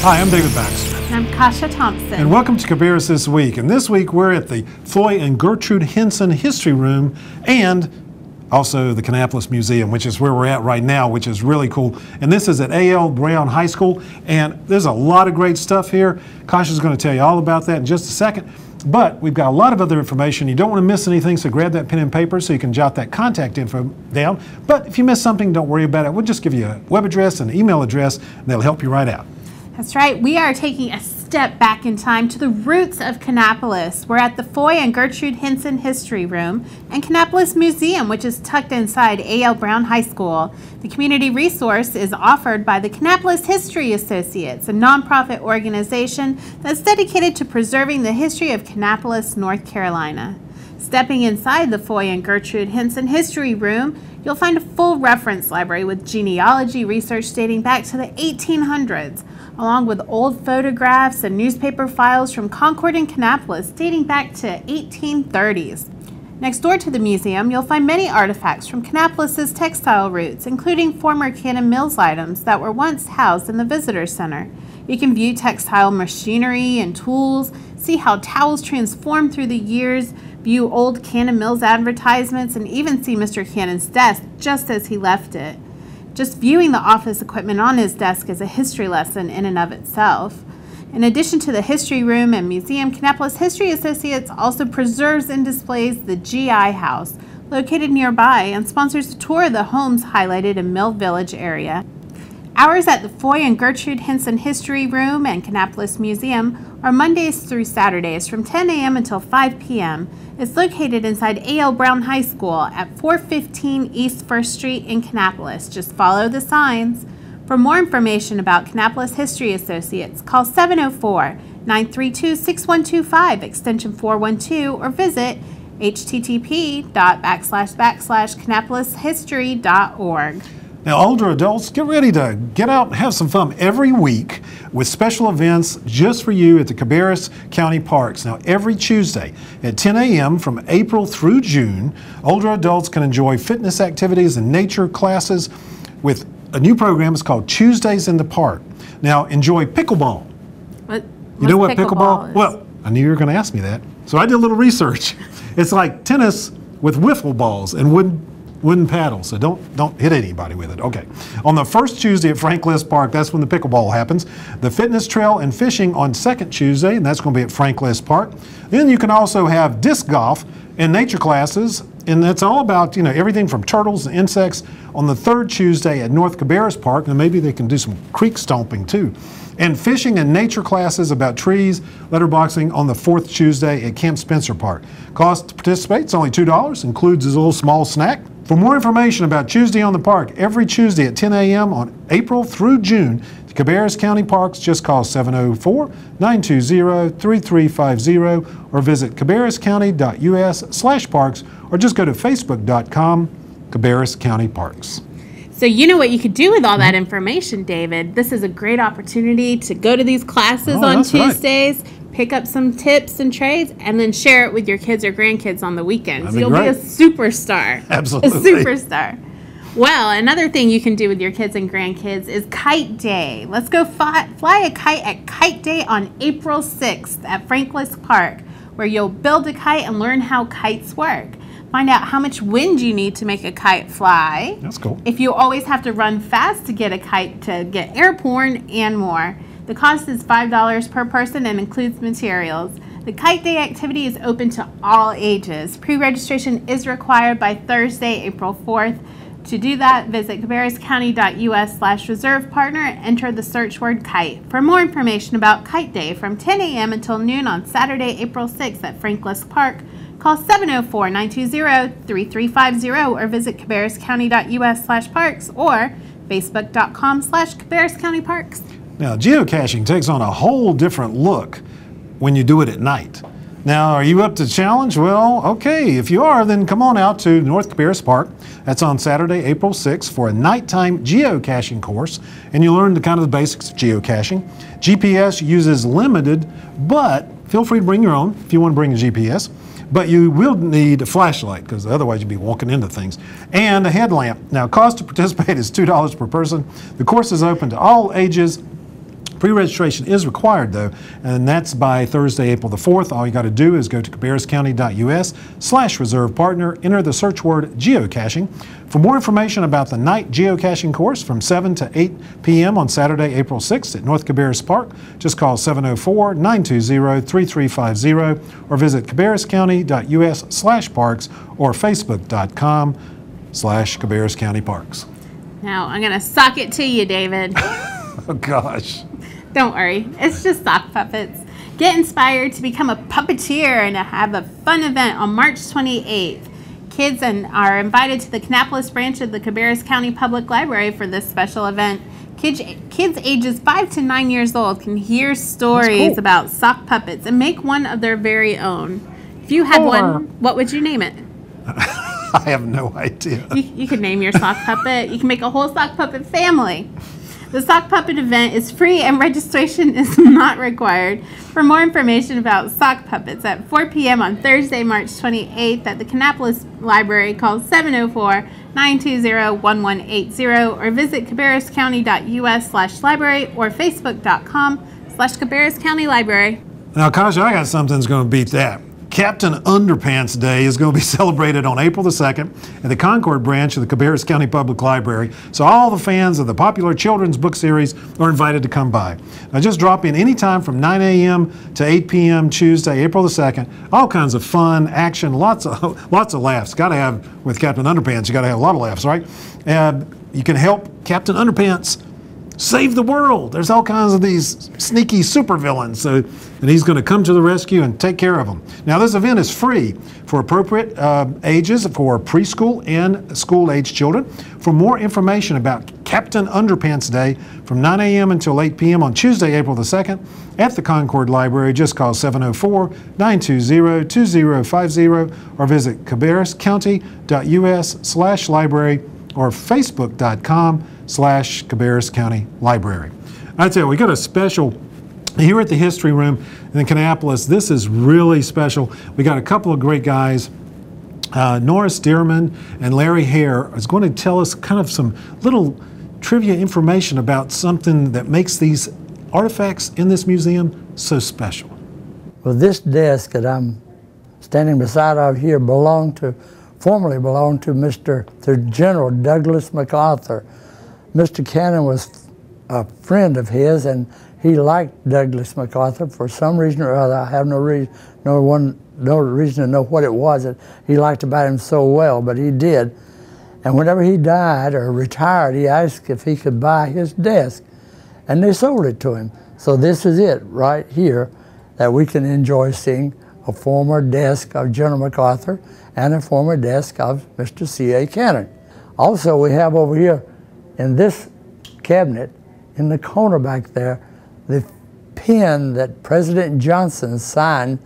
Hi, I'm David Baxter. And I'm Kasha Thompson. And welcome to Cabarrus This Week. And this week we're at the Floy and Gertrude Henson History Room and also the Kannapolis Museum, which is where we're at right now, which is really cool. And this is at A.L. Brown High School. And there's a lot of great stuff here. Kasha's going to tell you all about that in just a second. But we've got a lot of other information. You don't want to miss anything, so grab that pen and paper so you can jot that contact info down. But if you miss something, don't worry about it. We'll just give you a web address and an email address, and that'll help you right out. That's right. We are taking a step back in time to the roots of Kannapolis. We're at the Foy and Gertrude Henson History Room and Kannapolis Museum, which is tucked inside A.L. Brown High School. The community resource is offered by the Kannapolis History Associates, a nonprofit organization that's dedicated to preserving the history of Kannapolis, North Carolina. Stepping inside the Foy and Gertrude Henson History Room, you'll find a full reference library with genealogy research dating back to the 1800s, along with old photographs and newspaper files from Concord and Kannapolis dating back to 1830s. Next door to the museum, you'll find many artifacts from Kannapolis' textile roots, including former Cannon Mills items that were once housed in the visitor center. You can view textile machinery and tools, see how towels transformed through the years, view old Cannon Mills advertisements, and even see Mr. Cannon's desk just as he left it. Just viewing the office equipment on his desk is a history lesson in and of itself. In addition to the history room and museum, Kannapolis History Associates also preserves and displays the GI House, located nearby, and sponsors a tour of the homes highlighted in Mill Village area. Hours at the Foy and Gertrude Henson History Room and Kannapolis Museum are Mondays through Saturdays from 10 a.m. until 5 p.m. It's located inside A.L. Brown High School at 415 East 1st Street in Kannapolis. Just follow the signs. For more information about Kannapolis History Associates, call 704-932-6125, extension 412, or visit http://kannapolishistory.org. Now, older adults, get ready to get out and have some fun every week with special events just for you at the Cabarrus County Parks. Now, every Tuesday at 10 a.m. from April through June, older adults can enjoy fitness activities and nature classes with a new program. It's called Tuesdays in the Park. Now, enjoy pickleball. You know what pickleball is? Well, I knew you were going to ask me that, so I did a little research. It's like tennis with wiffle balls and wooden paddles, so don't hit anybody with it. Okay. On the first Tuesday at Frank List Park, that's when the pickleball happens. The fitness trail and fishing on second Tuesday, and that's going to be at Frank List Park. Then you can also have disc golf and nature classes, and that's all about, you know, everything from turtles and insects on the third Tuesday at North Cabarrus Park, and maybe they can do some creek stomping too. And fishing and nature classes about trees, letterboxing on the fourth Tuesday at Camp Spencer Park. Cost to participate is only $2, includes a little small snack. For more information about Tuesday on the Park, every Tuesday at 10 a.m. on April through June, the Cabarrus County Parks, just call 704-920-3350 or visit cabarruscounty.us/parks or just go to facebook.com Cabarrus County Parks. So you know what you could do with all that information, David. This is a great opportunity to go to these classes on Tuesdays, pick up some tips and trades, and then share it with your kids or grandkids on the weekends. You'll be a superstar. Absolutely. A superstar. Well, another thing you can do with your kids and grandkids is Kite Day. Let's go fly a kite at Kite Day on April 6th at Frank List Park, where you'll build a kite and learn how kites work. Find out how much wind you need to make a kite fly. That's cool. If you always have to run fast to get a kite to get airborne, and more. The cost is $5 per person and includes materials. The Kite Day activity is open to all ages. Pre-registration is required by Thursday, April 4th. To do that, visit cabarruscounty.us/reserve partner and enter the search word kite. For more information about Kite Day from 10 a.m. until noon on Saturday, April 6th at Frank List Park, call 704-920-3350 or visit cabarruscounty.us/parks or facebook.com/cabarruscountyparks. Now, geocaching takes on a whole different look when you do it at night. Now, are you up to the challenge? Well, okay, if you are, then come on out to North Cabarrus Park. That's on Saturday, April 6th for a nighttime geocaching course, and you'll learn the kind of the basics of geocaching. GPS uses limited, but feel free to bring your own if you want to bring a GPS. But you will need a flashlight because otherwise you'll be walking into things. And a headlamp. Now, cost to participate is $2 per person. The course is open to all ages. Pre-registration is required, though, and that's by Thursday, April the 4th. All you got to do is go to cabarruscounty.us/reserve partner, enter the search word geocaching. For more information about the night geocaching course from 7 to 8 p.m. on Saturday, April 6th at North Cabarrus Park, just call 704-920-3350 or visit cabarruscounty.us/parks or facebook.com/Cabarrus County Parks. Now, I'm going to sock it to you, David. Oh, gosh. Don't worry, it's just sock puppets. Get inspired to become a puppeteer and to have a fun event on March 28th. Kids are invited to the Kannapolis branch of the Cabarrus County Public Library for this special event. Kids ages 5 to 9 years old can hear stories about sock puppets and make one of their very own. If you had one, what would you name it? I have no idea. You could name your sock puppet. You can make a whole sock puppet family. The sock puppet event is free and registration is not required. For more information about sock puppets at 4 p.m. on Thursday, March 28th at the Kannapolis Library, call 704-920-1180 or visit cabarruscounty.us/library or facebook.com/Cabarrus County Library. Now, Kasha, I got something that's going to beat that. Captain Underpants Day is going to be celebrated on April the 2nd at the Concord branch of the Cabarrus County Public Library, so all the fans of the popular children's book series are invited to come by. Now just drop in anytime from 9 a.m. to 8 p.m. Tuesday, April the 2nd. All kinds of fun, action, lots of laughs. Got to have, with Captain Underpants, you got to have a lot of laughs, right? You can help Captain Underpants save the world. There's all kinds of these sneaky supervillains, and he's going to come to the rescue and take care of them. Now, this event is free for appropriate ages for preschool and school-age children. For more information about Captain Underpants Day from 9 a.m. until 8 p.m. on Tuesday, April the 2nd at the Concord Library, just call 704-920-2050 or visit cabarruscounty.us/library or facebook.com/Cabarrus County Library. I tell you, we got a special here at the History Room in Kannapolis. This is really special. We got a couple of great guys. Norris Dearman and Larry Hare is going to tell us kind of some little trivia information about something that makes these artifacts in this museum so special. Well, this desk that I'm standing beside of here formerly belonged to the General Douglas MacArthur. Mr. Cannon was a friend of his, and he liked Douglas MacArthur for some reason or other. I have no reason to know what it was that he liked about him so well, but he did. And whenever he died or retired, he asked if he could buy his desk, and they sold it to him. So this is it right here that we can enjoy seeing a former desk of General MacArthur and a former desk of Mr. C.A. Cannon. Also, we have over here in this cabinet, in the corner back there, the pen that President Johnson signed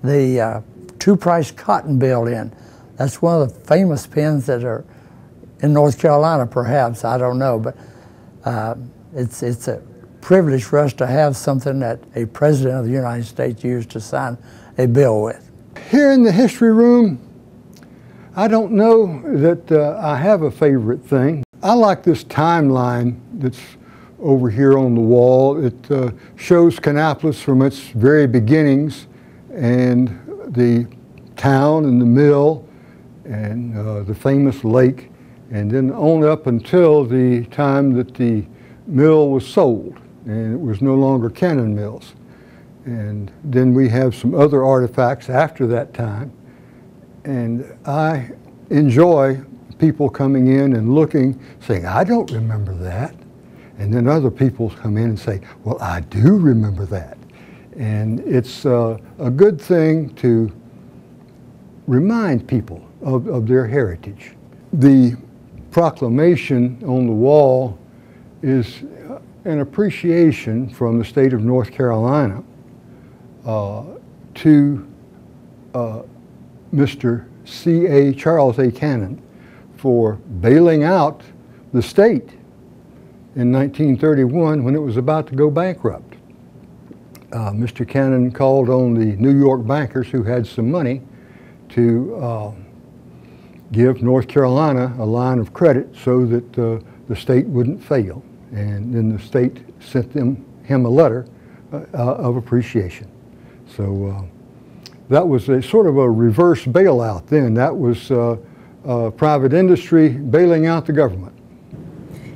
the two-price cotton bill in. That's one of the famous pens that are in North Carolina, perhaps, I don't know, but it's a privilege for us to have something that a President of the United States used to sign a bill with. Here in the History Room, I don't know that I have a favorite thing. I like this timeline that's over here on the wall. It shows Kannapolis from its very beginnings and the town and the mill and the famous lake, and then on up until the time that the mill was sold and it was no longer Cannon Mills. And then we have some other artifacts after that time. And I enjoy people coming in and looking, saying, I don't remember that. And then other people come in and say, well, I do remember that. And it's a good thing to remind people of their heritage. The proclamation on the wall is an appreciation from the state of North Carolina to Mr. Charles A. Cannon for bailing out the state in 1931 when it was about to go bankrupt. Mr. Cannon called on the New York bankers who had some money to give North Carolina a line of credit so that the state wouldn't fail. And then the state sent them him a letter of appreciation. So that was a sort of a reverse bailout then. That was private industry bailing out the government.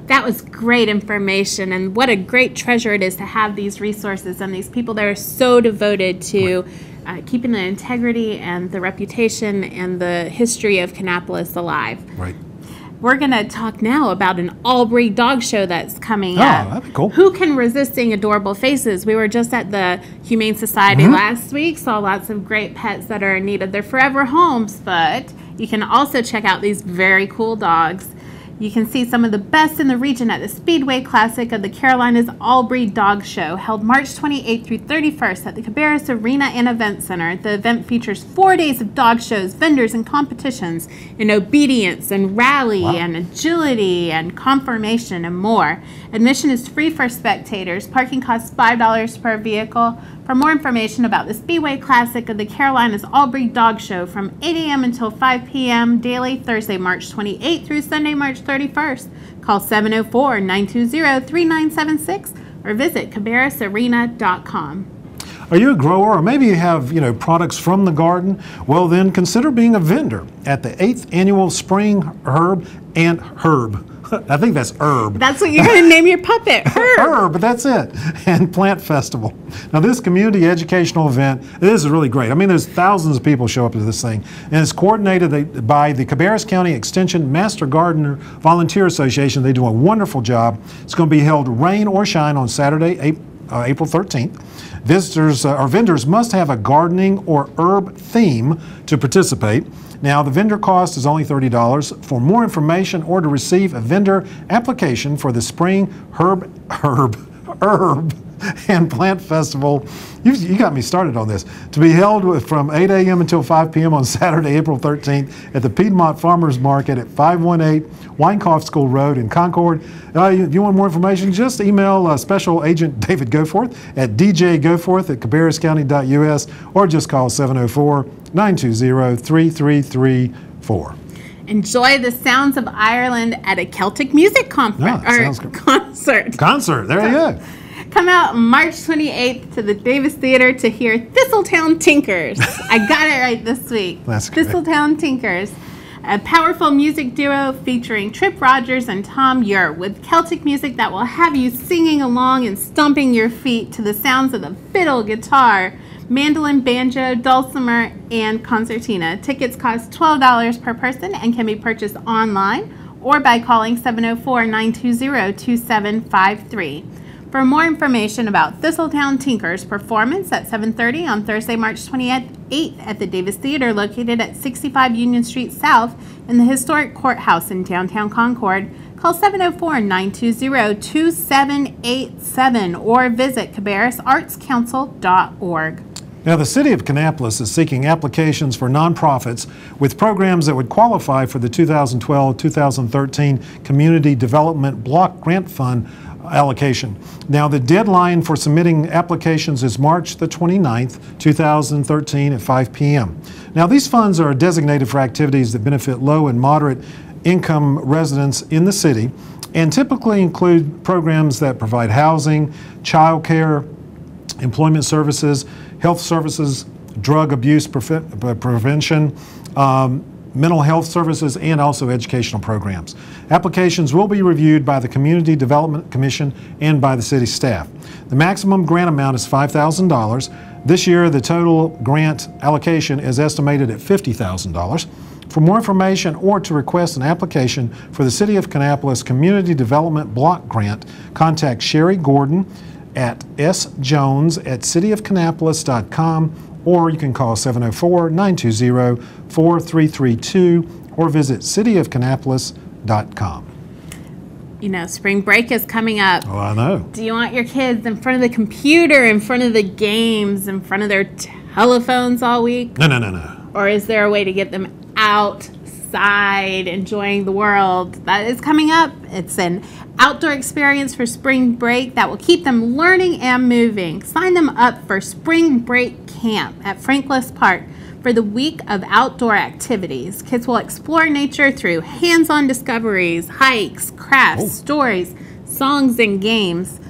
That was great information, and what a great treasure it is to have these resources and these people that are so devoted to keeping the integrity and the reputation and the history of Kannapolis alive. Right. We're going to talk now about an all-breed dog show that's coming up. Oh, that'd be cool. Who can resist seeing adorable faces? We were just at the Humane Society last week, saw lots of great pets that are in need of their forever homes, but you can also check out these very cool dogs. You can see some of the best in the region at the Speedway Classic of the Carolinas All-Breed Dog Show, held March 28th through 31st at the Cabarrus Arena and Event Center. The event features 4 days of dog shows, vendors, and competitions in obedience and rally and agility and conformation and more. Admission is free for spectators. Parking costs $5 per vehicle. For more information about the Speedway Classic of the Carolinas All-Breed Dog Show from 8 a.m. until 5 p.m. daily, Thursday, March 28th through Sunday, March 31st, call 704-920-3976 or visit cabarrusarena.com. Are you a grower, or maybe you have, products from the garden? Well, then consider being a vendor at the 8th Annual Spring Herb and Herb. I think that's herb. That's what you're going to name your puppet, Herb. Herb, but that's it. And Plant Festival. Now, this community educational event, this is really great. I mean, there's thousands of people show up to this thing, and it's coordinated by the Cabarrus County Extension Master Gardener Volunteer Association. They do a wonderful job. It's going to be held rain or shine on Saturday, April 13th. Visitors or vendors must have a gardening or herb theme to participate. Now, the vendor cost is only $30. For more information or to receive a vendor application for the Spring Herb and Plant Festival, you got me started on this, to be held from 8 a.m. until 5 p.m. on Saturday, April 13th at the Piedmont Farmers Market at 518 Weinkauf School Road in Concord. If you want more information, just email Special Agent David Goforth at djgoforth@cabarruscounty.us or just call 704-920-3334. Enjoy the sounds of Ireland at a Celtic music concert. Concert, there you go. Come out March 28th to the Davis Theater to hear Thistletown Tinkers. I got it right this week. That's great. Thistletown Tinkers, a powerful music duo featuring Trip Rogers and Tom Ure with Celtic music that will have you singing along and stomping your feet to the sounds of the fiddle, guitar, mandolin, banjo, dulcimer, and concertina. Tickets cost $12 per person and can be purchased online or by calling 704-920-2753. For more information about Thistletown Tinkers performance at 7:30 on Thursday, March 28th at the Davis Theater located at 65 Union Street South in the historic courthouse in downtown Concord, call 704-920-2787 or visit cabarrusartscouncil.org. Now, the City of Kannapolis is seeking applications for nonprofits with programs that would qualify for the 2012-2013 Community Development Block Grant Fund allocation. Now, the deadline for submitting applications is March the 29th, 2013 at 5 p.m. Now, these funds are designated for activities that benefit low and moderate income residents in the city and typically include programs that provide housing, child care, employment services, health services, drug abuse prevention, mental health services, and also educational programs. Applications will be reviewed by the Community Development Commission and by the city staff. The maximum grant amount is $5,000. This year, the total grant allocation is estimated at $50,000. For more information or to request an application for the City of Kannapolis Community Development Block Grant, contact Sherry Gordon at sjones@cityofkannapolis.com, or you can call 704-920-4332 or visit cityofkannapolis.com. You know, spring break is coming up. Oh, I know. Do you want your kids in front of the computer, in front of the games, in front of their telephones all week? No. Or is there a way to get them outside, enjoying the world? That is coming up. It's an outdoor experience for spring break that will keep them learning and moving. Sign them up for Spring Break Camp at Franklin Park for the week of outdoor activities. Kids will explore nature through hands-on discoveries, hikes, crafts, stories, songs, and games.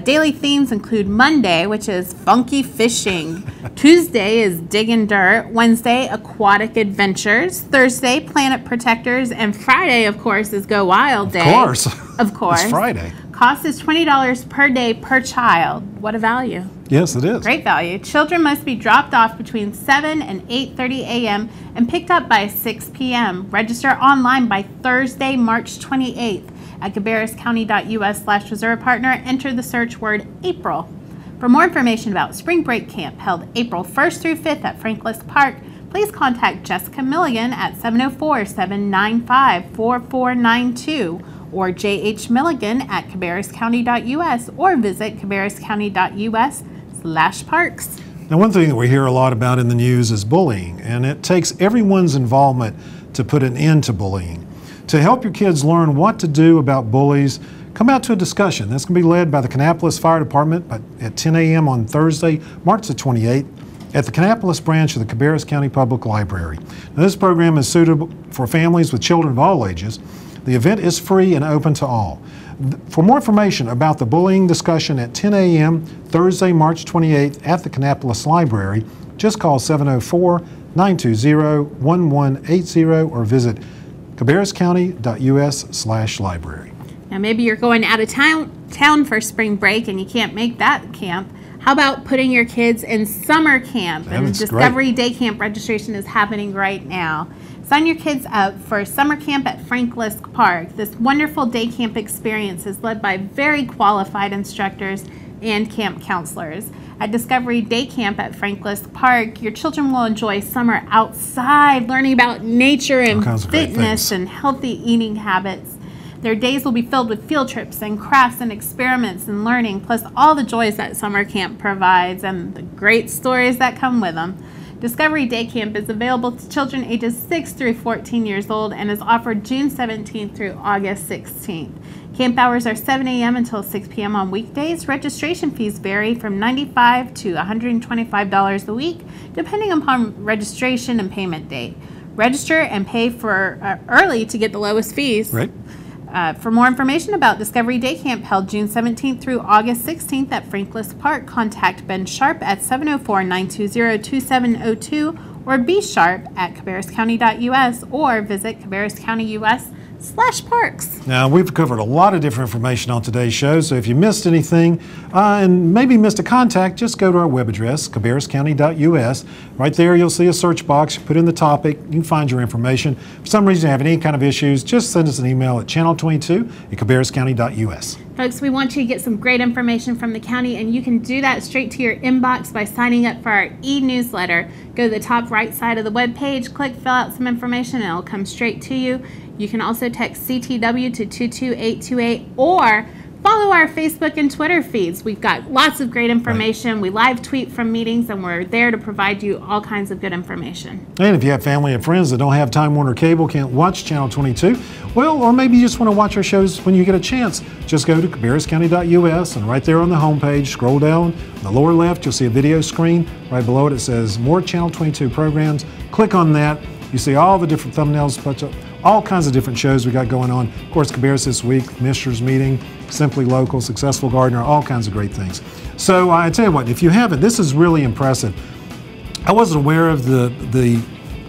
Daily themes include Monday, which is funky fishing. Tuesday is digging dirt. Wednesday, aquatic adventures. Thursday, planet protectors. And Friday, of course, is Go Wild Day. Of course. Of course. It's Friday. Cost is $20 per day per child. What a value. Yes, it is. Great value. Children must be dropped off between 7 and 8:30 a.m. and picked up by 6 p.m. Register online by Thursday, March 28th at cabarruscounty.us/reserve partner. Enter the search word April. For more information about Spring Break Camp held April 1st through 5th at Franklin Park, please contact Jessica Milligan at 704-795-4492 or J.H. Milligan at cabarruscounty.us or visit cabarruscounty.us/parks. Now, one thing that we hear a lot about in the news is bullying, and it takes everyone's involvement to put an end to bullying. To help your kids learn what to do about bullies, come out to a discussion. That's going to be led by the Kannapolis Fire Department at 10 a.m. on Thursday, March the 28th, at the Kannapolis branch of the Cabarrus County Public Library. Now, this program is suitable for families with children of all ages. The event is free and open to all. For more information about the bullying discussion at 10 a.m. Thursday, March 28th at the Kannapolis Library, just call 704-920-1180 or visit cabarruscounty.us/library. Now maybe you're going out of town for spring break and you can't make that camp. How about putting your kids in summer camp? And Discovery Day Camp registration is happening right now. Sign your kids up for summer camp at Franklin Park. This wonderful day camp experience is led by very qualified instructors and camp counselors. At Discovery Day Camp at Franklin Park, your children will enjoy summer outside, learning about nature and fitness and healthy eating habits. Their days will be filled with field trips and crafts and experiments and learning, plus all the joys that summer camp provides and the great stories that come with them. Discovery Day Camp is available to children ages 6 through 14 years old and is offered June 17th through August 16th. Camp hours are 7 a.m. until 6 p.m. on weekdays. Registration fees vary from $95 to $125 a week, depending upon registration and payment date. Register and pay for early to get the lowest fees. Right. For more information about Discovery Day Camp held June 17th through August 16th at Franklin Park, contact Ben Sharp at 704-920-2702 or B Sharp at cabarruscounty.us or visit cabarruscounty.us/parks. Now, we've covered a lot of different information on today's show, so if you missed anything and maybe missed a contact, just go to our web address, cabarruscounty.us. Right there, you'll see a search box. Put in the topic. You can find your information. For some reason you have any kind of issues, just send us an email at channel22@cabarruscounty.us. Folks, we want you to get some great information from the county, and you can do that straight to your inbox by signing up for our e-newsletter. Go to the top right side of the web page, click fill out some information, and it'll come straight to you. You can also text CTW to 22828 or follow our Facebook and Twitter feeds. We've got lots of great information. Right. We live tweet from meetings, and we're there to provide you all kinds of good information. And if you have family and friends that don't have Time Warner Cable, can't watch Channel 22, well, or maybe you just want to watch our shows when you get a chance, just go to cabarruscounty.us, and right there on the homepage, scroll down. On the lower left, you'll see a video screen. Right below it, it says More Channel 22 Programs. Click on that. You see all the different thumbnails, all kinds of different shows we got going on. Of course, Cabarrus This Week, Mishra's Meeting, Simply Local, Successful Gardener, all kinds of great things. So I tell you what, if you haven't, this is really impressive. I wasn't aware of the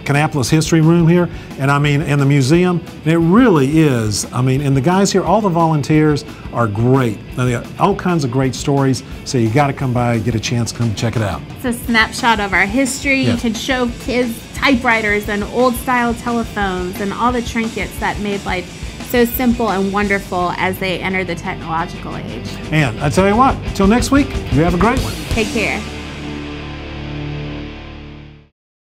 Kannapolis History Room here, and the museum, and it really is. And the guys here, all the volunteers are great. They got all kinds of great stories, so you got to come by, get a chance, come check it out. It's a snapshot of our history. Yeah. You can show kids typewriters and old-style telephones and all the trinkets that made life so simple and wonderful as they enter the technological age. And I tell you what, until next week, you have a great one. Take care.